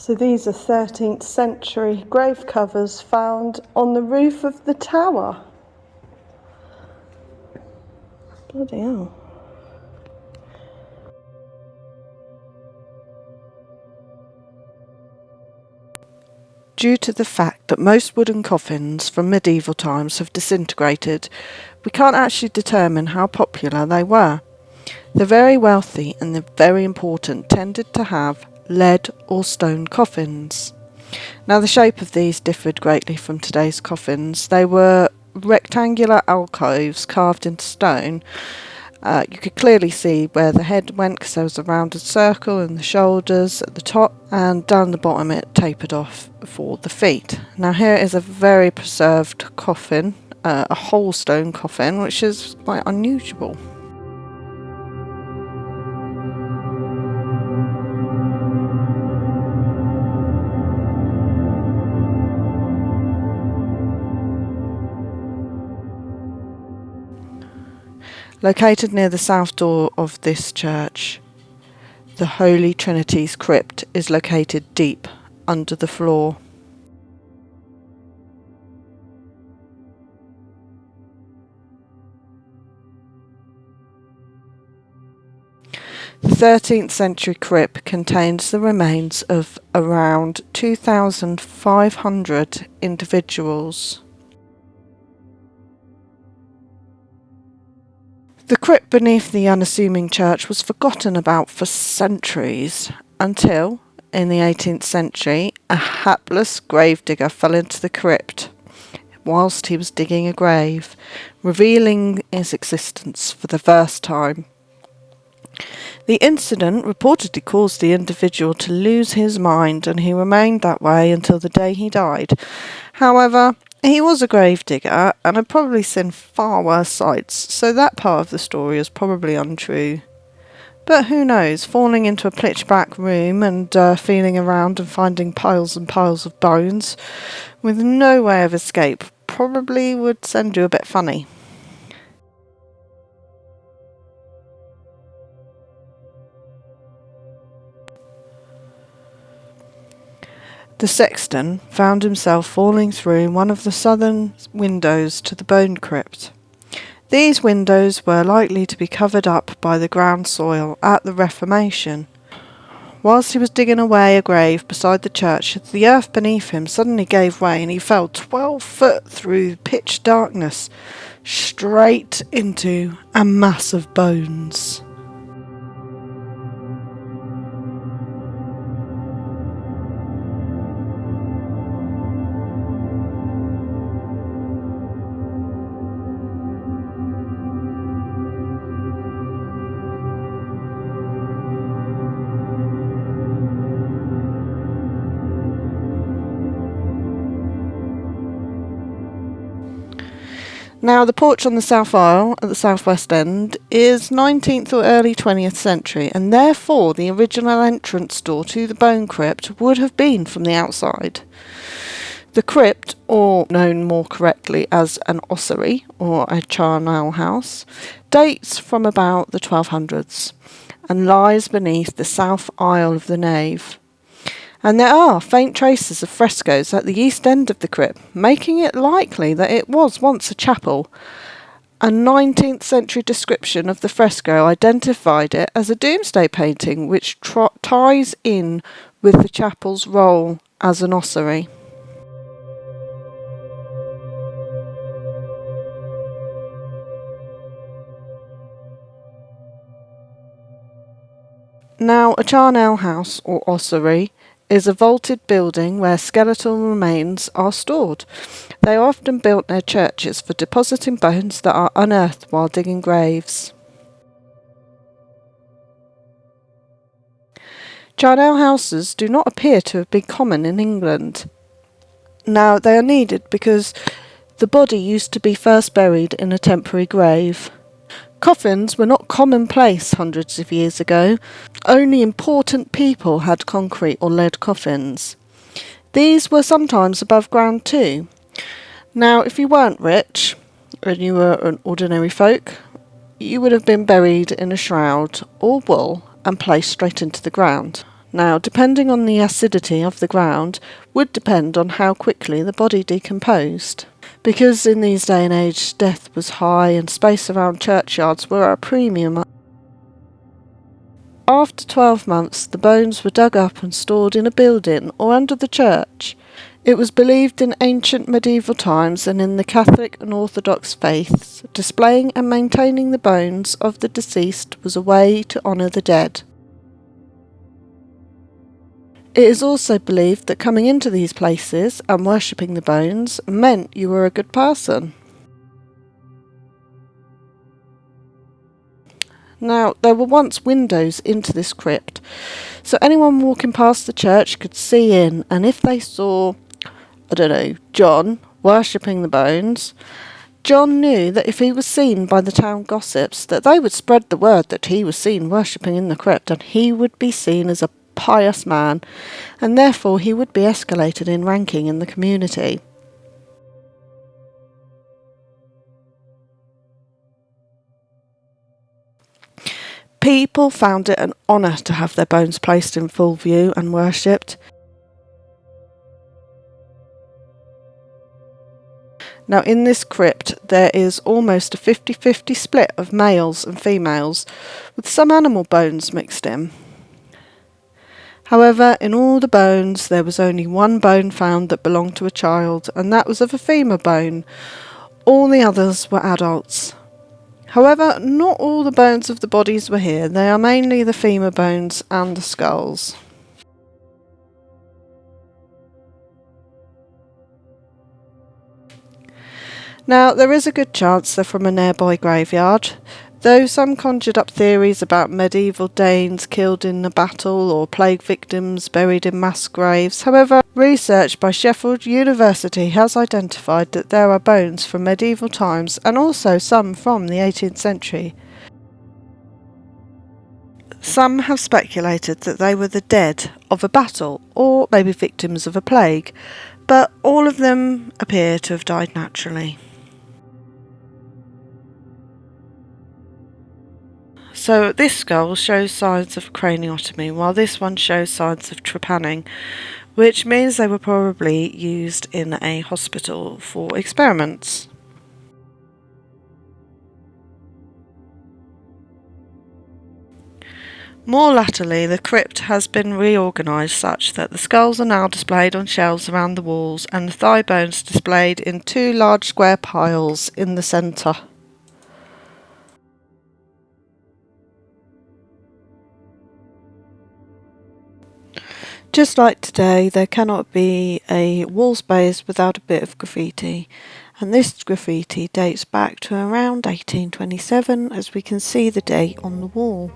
So these are 13th century grave covers found on the roof of the tower. Bloody hell. Due to the fact that most wooden coffins from medieval times have disintegrated, we can't actually determine how popular they were. The very wealthy and the very important tended to have lead or stone coffins. Now the shape of these differed greatly from today's coffins. They were rectangular alcoves carved into stone. You could clearly see where the head went because there was a rounded circle in the shoulders at the top, and down the bottom it tapered off for the feet. Now here is a very preserved coffin, a whole stone coffin, which is quite unusual. Located near the south door of this church, the Holy Trinity's crypt is located deep under the floor. The 13th century crypt contains the remains of around 2,500 individuals. The crypt beneath the unassuming church was forgotten about for centuries, until, in the 18th century, a hapless gravedigger fell into the crypt whilst he was digging a grave, revealing its existence for the first time. The incident reportedly caused the individual to lose his mind, and he remained that way until the day he died. However, he was a gravedigger and had probably seen far worse sights, so that part of the story is probably untrue. But who knows, falling into a pitch-black room and feeling around and finding piles and piles of bones with no way of escape probably would send you a bit funny. The sexton found himself falling through one of the southern windows to the bone crypt. These windows were likely to be covered up by the ground soil at the Reformation. Whilst he was digging away a grave beside the church, the earth beneath him suddenly gave way and he fell 12 foot through pitch darkness, straight into a mass of bones. Now, the porch on the south aisle at the southwest end is 19th or early 20th century, and therefore the original entrance door to the bone crypt would have been from the outside. The crypt, or known more correctly as an ossuary or a charnel house, dates from about the 1200s and lies beneath the south aisle of the nave. And there are faint traces of frescoes at the east end of the crypt, making it likely that it was once a chapel. A 19th century description of the fresco identified it as a doomsday painting, which ties in with the chapel's role as an ossuary. Now, a charnel house or ossuary is a vaulted building where skeletal remains are stored. They are often built near churches for depositing bones that are unearthed while digging graves. Charnel houses do not appear to have been common in England. Now, they are needed because the body used to be first buried in a temporary grave. Coffins were not commonplace hundreds of years ago. Only important people had concrete or lead coffins. These were sometimes above ground too. Now, if you weren't rich and you were an ordinary folk, you would have been buried in a shroud or wool and placed straight into the ground. Now, depending on the acidity of the ground, would depend on how quickly the body decomposed. Because in these day and age death was high and space around churchyards were at a premium. After 12 months, the bones were dug up and stored in a building or under the church. It was believed in ancient medieval times and in the Catholic and Orthodox faiths, displaying and maintaining the bones of the deceased was a way to honour the dead. It is also believed that coming into these places and worshipping the bones meant you were a good person. Now, there were once windows into this crypt, so anyone walking past the church could see in, and if they saw, John worshipping the bones, John knew that if he was seen by the town gossips, that they would spread the word that he was seen worshipping in the crypt, and he would be seen as a pious man, and therefore he would be escalated in ranking in the community. People found it an honour to have their bones placed in full view and worshipped. Now, in this crypt there is almost a 50-50 split of males and females, with some animal bones mixed in. However, in all the bones there was only one bone found that belonged to a child, and that was of a femur bone. All the others were adults. However, not all the bones of the bodies were here. They are mainly the femur bones and the skulls. Now, there is a good chance they're from a nearby graveyard, though some conjured up theories about medieval Danes killed in a battle or plague victims buried in mass graves. However, research by Sheffield University has identified that there are bones from medieval times and also some from the 18th century. Some have speculated that they were the dead of a battle or maybe victims of a plague, but all of them appear to have died naturally. So this skull shows signs of craniotomy, while this one shows signs of trepanning, which means they were probably used in a hospital for experiments. More latterly, the crypt has been reorganised such that the skulls are now displayed on shelves around the walls and the thigh bones displayed in two large square piles in the centre. Just like today, there cannot be a wall space without a bit of graffiti, and this graffiti dates back to around 1827, as we can see the date on the wall.